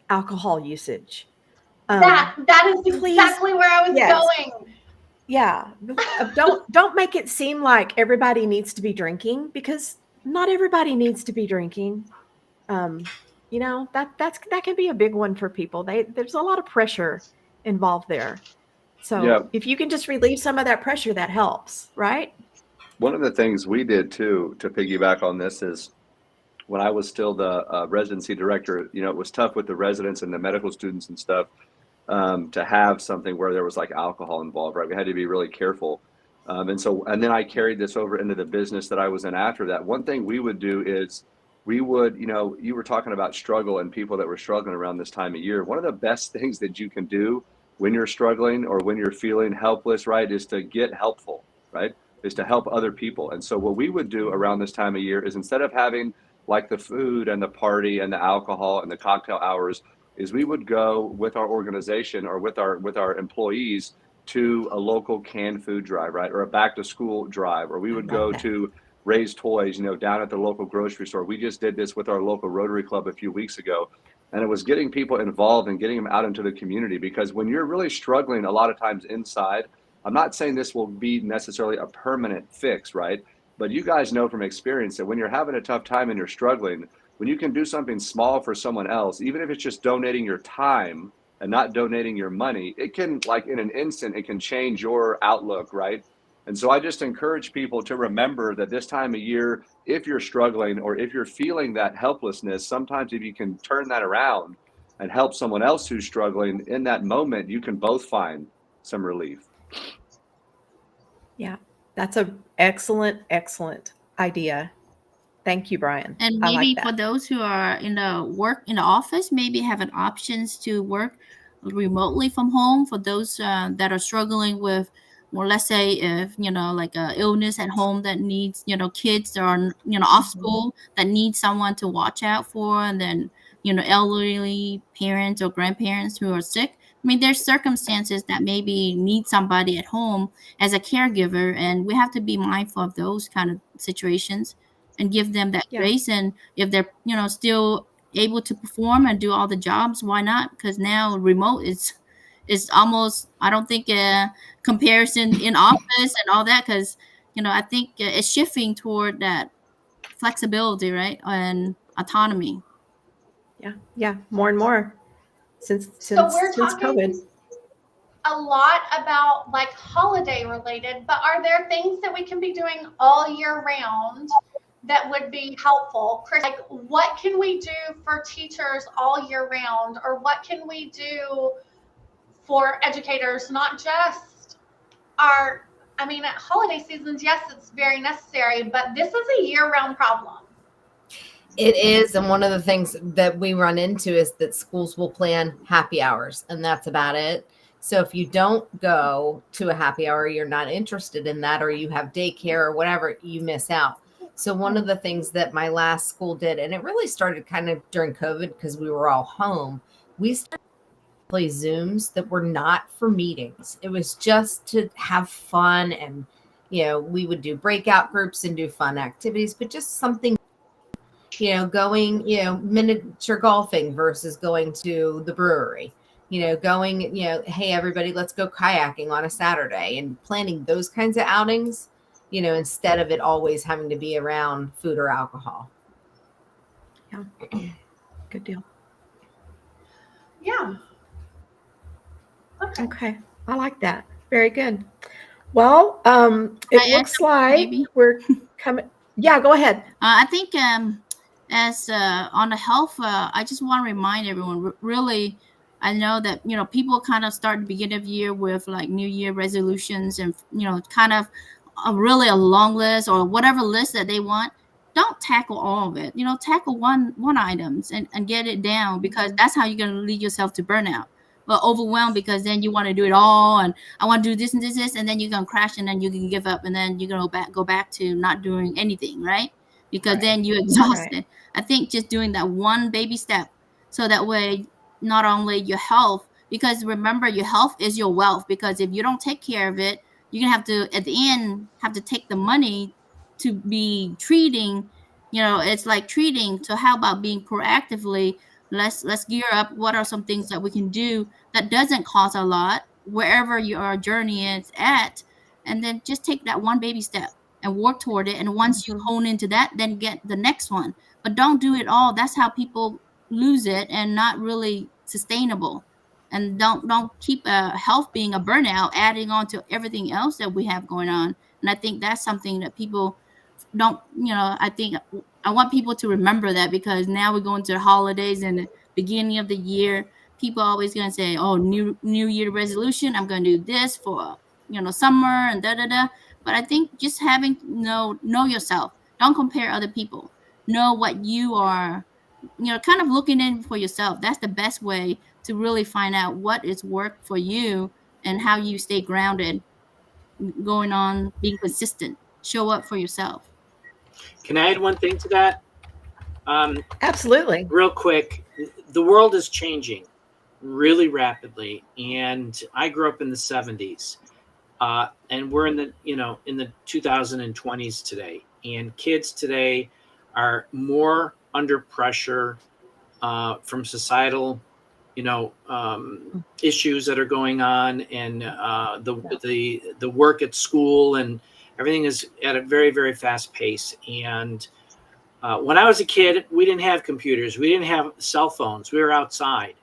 Speaker 1: alcohol usage.
Speaker 2: That is
Speaker 1: Please,
Speaker 2: exactly where I was
Speaker 1: yes.
Speaker 2: going.
Speaker 1: Yeah. Don't make it seem like everybody needs to be drinking, because not everybody needs to be drinking. That can be a big one for people. There's a lot of pressure involved there. So
Speaker 5: Yeah.
Speaker 1: if you can just relieve some of that pressure, that helps, right?
Speaker 5: One of the things we did too, to piggyback on this, is when I was still the residency director, it was tough with the residents and the medical students and stuff, to have something where there was like alcohol involved, right? We had to be really careful. And then I carried this over into the business that I was in after that. One thing we would do is you were talking about struggle and people that were struggling around this time of year. One of the best things that you can do when you're struggling or when you're feeling helpless, right, is to get helpful, right? Is to help other people. And so what we would do around this time of year is, instead of having like the food and the party and the alcohol and the cocktail hours, is we would go with our organization or with our employees to a local canned food drive, right? Or a back to school drive, or we would go to raise toys, down at the local grocery store. We just did this with our local Rotary Club a few weeks ago. And it was getting people involved and getting them out into the community, because when you're really struggling a lot of times inside, I'm not saying this will be necessarily a permanent fix, right? But you guys know from experience that when you're having a tough time and you're struggling, when you can do something small for someone else, even if it's just donating your time and not donating your money, it can, like in an instant, it can change your outlook, right? And so I just encourage people to remember that this time of year, if you're struggling or if you're feeling that helplessness, sometimes if you can turn that around and help someone else who's struggling in that moment, you can both find some relief.
Speaker 1: Yeah, that's a excellent idea. Thank you, Bryan.
Speaker 3: And
Speaker 1: I
Speaker 3: maybe
Speaker 1: like
Speaker 3: for
Speaker 1: that.
Speaker 3: those who are in the office, maybe having options to work remotely from home. For those that are struggling with, well, let's say if like a illness at home that needs kids that are off school that need someone to watch out for, and then elderly parents or grandparents who are sick. I mean, there's circumstances that maybe need somebody at home as a caregiver, and we have to be mindful of those kind of situations and give them that
Speaker 1: Yeah.
Speaker 3: grace. And if they're still able to perform and do all the jobs, why not? Because now remote is almost, I don't think a comparison in office and all that, because I think it's shifting toward that flexibility, right, and autonomy.
Speaker 1: Yeah, more and more since
Speaker 2: So we're talking
Speaker 1: COVID.
Speaker 2: a lot about like holiday related, but are there things that we can be doing all year round that would be helpful? Chris, like what can we do for teachers all year round, or what can we do for educators, not just at holiday seasons, yes, it's very necessary, but this is a year-round problem.
Speaker 4: It is. And one of the things that we run into is that schools will plan happy hours, and that's about it. So if you don't go to a happy hour, you're not interested in that, or you have daycare or whatever, you miss out. So one of the things that my last school did, and it really started kind of during COVID because we were all home, we started to play Zooms that were not for meetings. It was just to have fun. And, we would do breakout groups and do fun activities, but just something, going, miniature golfing versus going to the brewery, going, hey, everybody, let's go kayaking on a Saturday, and planning those kinds of outings, instead of it always having to be around food or alcohol.
Speaker 1: Yeah. Good deal.
Speaker 2: Yeah.
Speaker 1: Okay. I like that. Very good. Well, it
Speaker 3: I add
Speaker 1: looks
Speaker 3: something,
Speaker 1: like
Speaker 3: maybe?
Speaker 1: we're coming. Yeah, go ahead.
Speaker 3: I think as on the health, I just want to remind everyone. Really, I know that people kind of start the beginning of the year with like New Year resolutions, and kind of really a long list or whatever list that they want. Don't tackle all of it. Tackle one items and get it down, because that's how you're going to lead yourself to burnout. But overwhelmed, because then you want to do it all, and I want to do this and this, and then you're gonna crash, and then you can give up, and then you're gonna go back to not doing anything, right? Because then you're
Speaker 1: Right.
Speaker 3: exhausted. I think just doing that one baby step, so that way not only your health, because remember, your health is your wealth. Because if you don't take care of it, you're gonna have to at the end have to take the money to be treating. It's like treating. So how about being proactively? Let's gear up. What are some things that we can do that doesn't cost a lot, wherever your journey is at, and then just take that one baby step and work toward it. And once you hone into that, then get the next one. But don't do it all. That's how people lose it and not really sustainable. And don't keep health being a burnout, adding on to everything else that we have going on. And I think that's something that people don't, I think I want people to remember that, because now we're going to the holidays and the beginning of the year. People are always going to say, oh, new year resolution, I'm going to do this for summer and da da da. But I think just having know yourself. Don't compare other people. Know what you are, kind of looking in for yourself. That's the best way to really find out what is work for you, and how you stay grounded, going on, being consistent. Show up for yourself.
Speaker 6: Can I add one thing to that?
Speaker 1: Absolutely.
Speaker 6: Real quick, the world is changing really rapidly, and I grew up in the 70s, and we're in the 2020s today, and kids today are more under pressure from societal issues that are going on, and the work at school, and everything is at a very, very fast pace. And when I was a kid, we didn't have computers, we didn't have cell phones, we were outside.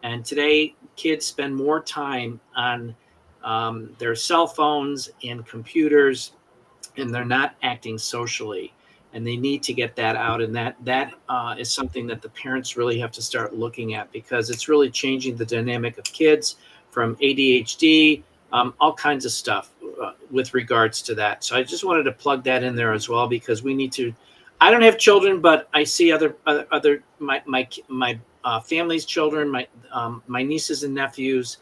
Speaker 6: And today, kids spend more time on their cell phones and computers, and they're not acting socially. And they need to get that out. And that is something that the parents really have to start looking at, because it's really changing the dynamic of kids, from ADHD, all kinds of stuff with regards to that. So I just wanted to plug that in there as well, because we need to. I don't have children, but I see other my family's children, my nieces and nephews.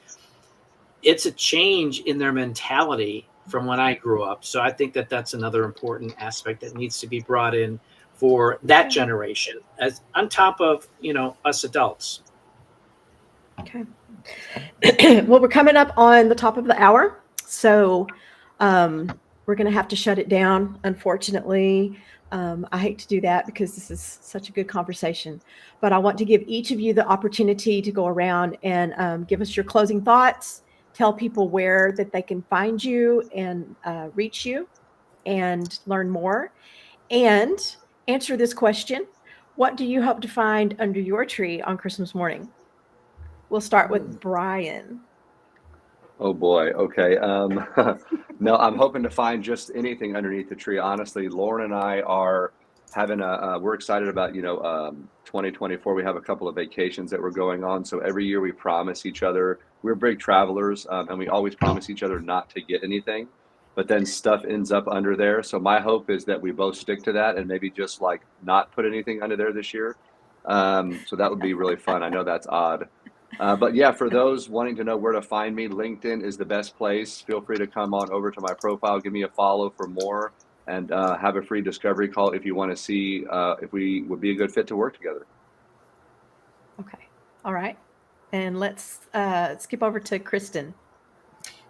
Speaker 6: It's a change in their mentality from when I grew up. So I think that that's another important aspect that needs to be brought in for that generation, as on top of us adults.
Speaker 1: Okay. Well, we're coming up on the top of the hour, so we're going to have to shut it down, unfortunately. I hate to do that, because this is such a good conversation, but I want to give each of you the opportunity to go around and give us your closing thoughts, tell people where that they can find you and reach you and learn more, and answer this question: what do you hope to find under your tree on Christmas morning? We'll start with Bryan.
Speaker 5: Oh boy. Okay. No, I'm hoping to find just anything underneath the tree. Honestly, Lauren and I are having we're excited about, 2024. We have a couple of vacations that we're going on. So every year we promise each other, we're big travelers, and we always promise each other not to get anything, but then stuff ends up under there. So my hope is that we both stick to that and maybe just like not put anything under there this year. So that would be really fun. I know that's odd. But yeah, for those wanting to know where to find me, LinkedIn is the best place. Feel free to come on over to my profile, give me a follow for more, and have a free discovery call if you want to see if we would be a good fit to work together.
Speaker 1: Okay. All right. And let's skip over to Kristin.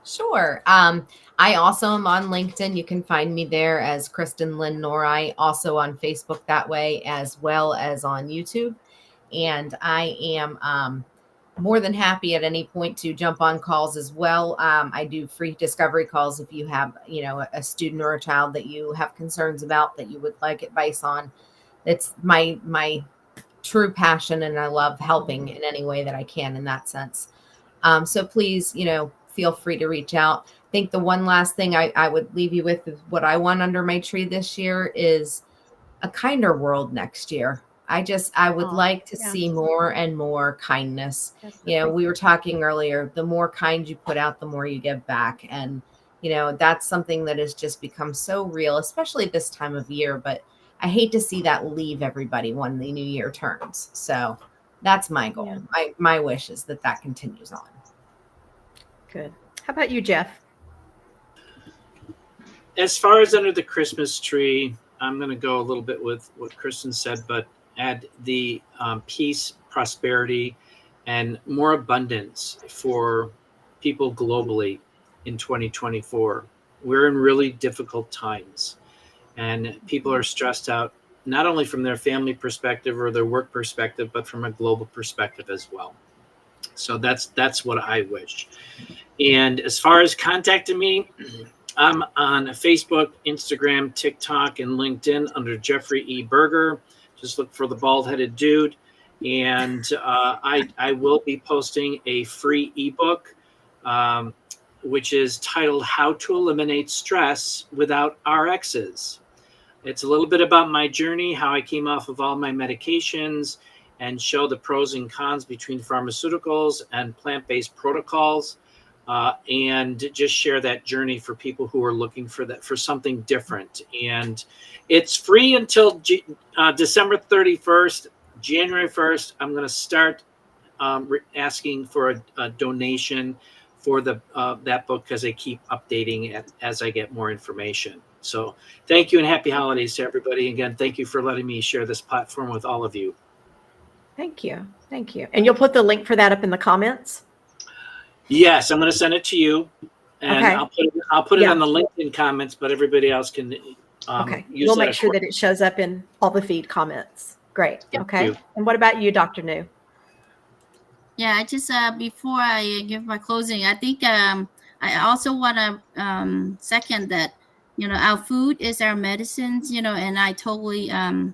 Speaker 4: Sure. I also am on LinkedIn. You can find me there as Kristin Lynn Nori, also on Facebook that way, as well as on YouTube. And I am more than happy at any point to jump on calls as well. I do free discovery calls if you have, a student or a child that you have concerns about, that you would like advice on. It's my true passion, and I love helping in any way that I can in that sense. So please, feel free to reach out. I think the one last thing I would leave you with is what I want under my tree this year is a kinder world next year. I would like to see more and more kindness.
Speaker 1: Definitely.
Speaker 4: We were talking earlier, the more kind you put out, the more you give back. And, that's something that has just become so real, especially this time of year. But I hate to see that leave everybody when the new year turns. So that's my goal.
Speaker 1: Yeah.
Speaker 4: My wish is that continues on.
Speaker 1: Good. How about you, Jeff?
Speaker 6: As far as under the Christmas tree, I'm going to go a little bit with what Kristin said, but add the peace, prosperity, and more abundance for people globally in 2024. We're in really difficult times, and people are stressed out, not only from their family perspective or their work perspective, but from a global perspective as well. So that's what I wish. And as far as contacting me, I'm on Facebook, Instagram, TikTok, and LinkedIn under Jeffrey E. Berger. Just look for the bald-headed dude. And I will be posting a free ebook, which is titled How to Eliminate Stress Without RXs. It's a little bit about my journey, how I came off of all my medications, and show the pros and cons between pharmaceuticals and plant-based protocols. And just share that journey for people who are looking for something different. And it's free until December 31st. January 1st, I'm going to start asking for a donation for that book, because I keep updating it as I get more information. So thank you, and happy holidays to everybody. Again, thank you for letting me share this platform with all of you.
Speaker 1: Thank you. Thank you. And you'll put the link for that up in the comments?
Speaker 6: Yes, I'm going to send it to you, and
Speaker 1: Okay.
Speaker 6: I'll put it on the LinkedIn comments, but everybody else can
Speaker 1: Okay.
Speaker 6: use
Speaker 1: We'll
Speaker 6: that
Speaker 1: make sure that it shows up in all the feed comments. Great.
Speaker 6: Thank
Speaker 1: Okay.
Speaker 6: you.
Speaker 1: And what about you, Dr. New?
Speaker 3: Yeah, I just before I give my closing, I think I also want to second that our food is our medicines, and I totally I'm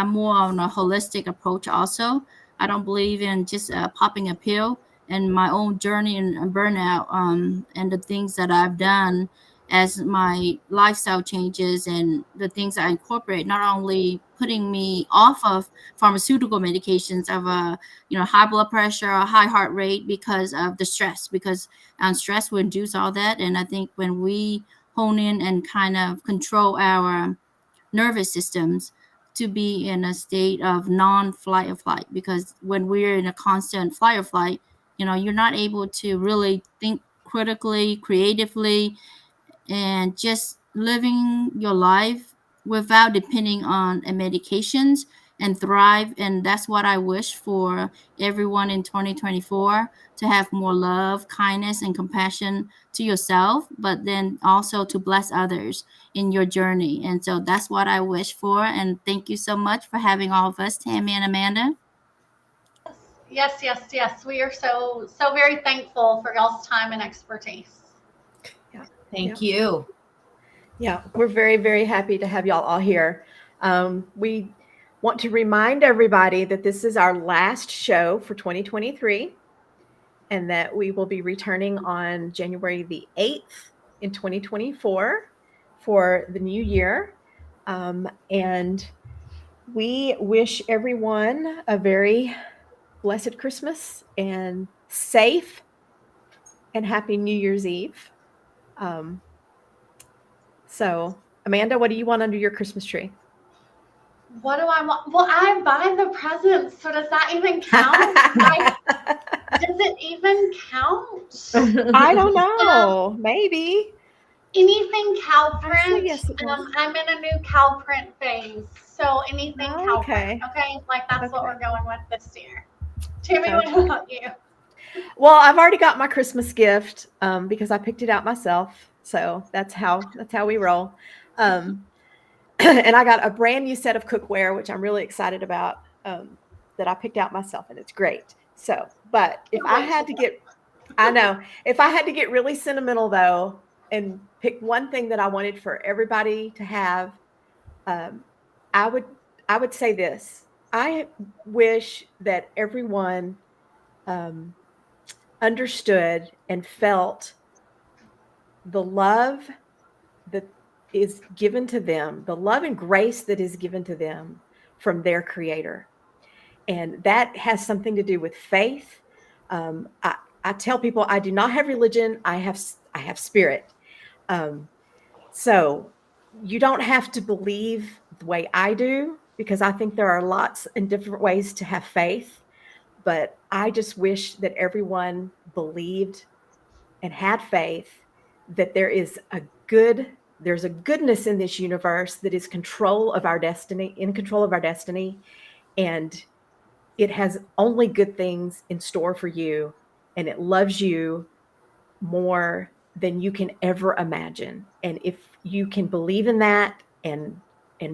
Speaker 3: more on a holistic approach also. I don't believe in just popping a pill. And my own journey and burnout and the things that I've done as my lifestyle changes and the things I incorporate, not only putting me off of pharmaceutical medications of high blood pressure or high heart rate because of the stress, because stress will induce all that. And I think when we hone in and kind of control our nervous systems to be in a state of non-flight or flight, because when we're in a constant flight or flight, you're not able to really think critically, creatively, and just living your life without depending on medications and thrive. And that's what I wish for everyone in 2024, to have more love, kindness, and compassion to yourself, but then also to bless others in your journey. And so that's what I wish for. And thank you so much for having all of us, Tammy and Amanda.
Speaker 2: Yes. We are so very thankful for y'all's time and expertise.
Speaker 4: Thank you.
Speaker 1: Yeah, we're very, very happy to have y'all all here. We want to remind everybody that this is our last show for 2023, and that we will be returning on January the 8th in 2024 for the new year. And we wish everyone a very blessed Christmas and safe and happy New Year's Eve. So, Amanda, what do you want under your Christmas tree?
Speaker 2: What do I want? Well, I buy the presents, so does that even count? Does it even count?
Speaker 1: I don't know. Maybe.
Speaker 2: Anything cow
Speaker 1: I
Speaker 2: print.
Speaker 1: say yes, it does.
Speaker 2: I'm in a new cow print phase, so anything cow
Speaker 1: Okay.
Speaker 2: print. Okay, like that's what
Speaker 1: Okay.
Speaker 2: we're going with this year. Tammy,
Speaker 1: Okay.
Speaker 2: what about you?
Speaker 1: Well, I've already got my Christmas gift because I picked it out myself. So that's how we roll. And I got a brand new set of cookware, which I'm really excited about, that I picked out myself, and it's great. So, but if I had to get really sentimental though, and pick one thing that I wanted for everybody to have, I would say this. I wish that everyone understood and felt the love that is given to them, the love and grace that is given to them from their creator. And that has something to do with faith. I tell people I do not have religion. I have spirit. So you don't have to believe the way I do, because I think there are lots and different ways to have faith. But I just wish that everyone believed and had faith that there's a goodness in this universe that is in control of our destiny, and it has only good things in store for you, and it loves you more than you can ever imagine. And if you can believe in that and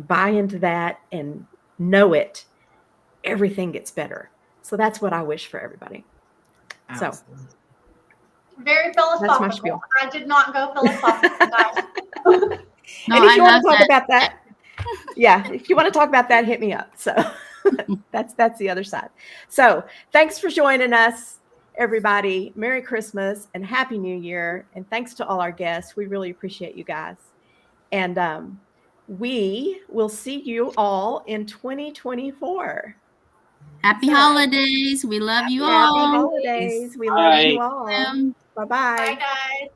Speaker 1: buy into that and know it, everything gets better. So that's what I wish for everybody. So
Speaker 2: very
Speaker 1: that's my
Speaker 2: philosophical.
Speaker 1: spiel.
Speaker 2: I did not go philosophical, guys.
Speaker 3: No,
Speaker 1: And if
Speaker 3: I
Speaker 1: you want
Speaker 3: love
Speaker 1: to talk
Speaker 3: that.
Speaker 1: about that, yeah, if you want to talk about that, hit me up. So that's the other side. So thanks for joining us, everybody. Merry Christmas and Happy New Year. And thanks to all our guests. We really appreciate you guys. And we will see you all in 2024.
Speaker 3: Happy holidays. We love you
Speaker 1: Happy
Speaker 3: all.
Speaker 1: holidays. We love
Speaker 6: Bye.
Speaker 1: you all. Bye-bye.
Speaker 2: Bye, guys.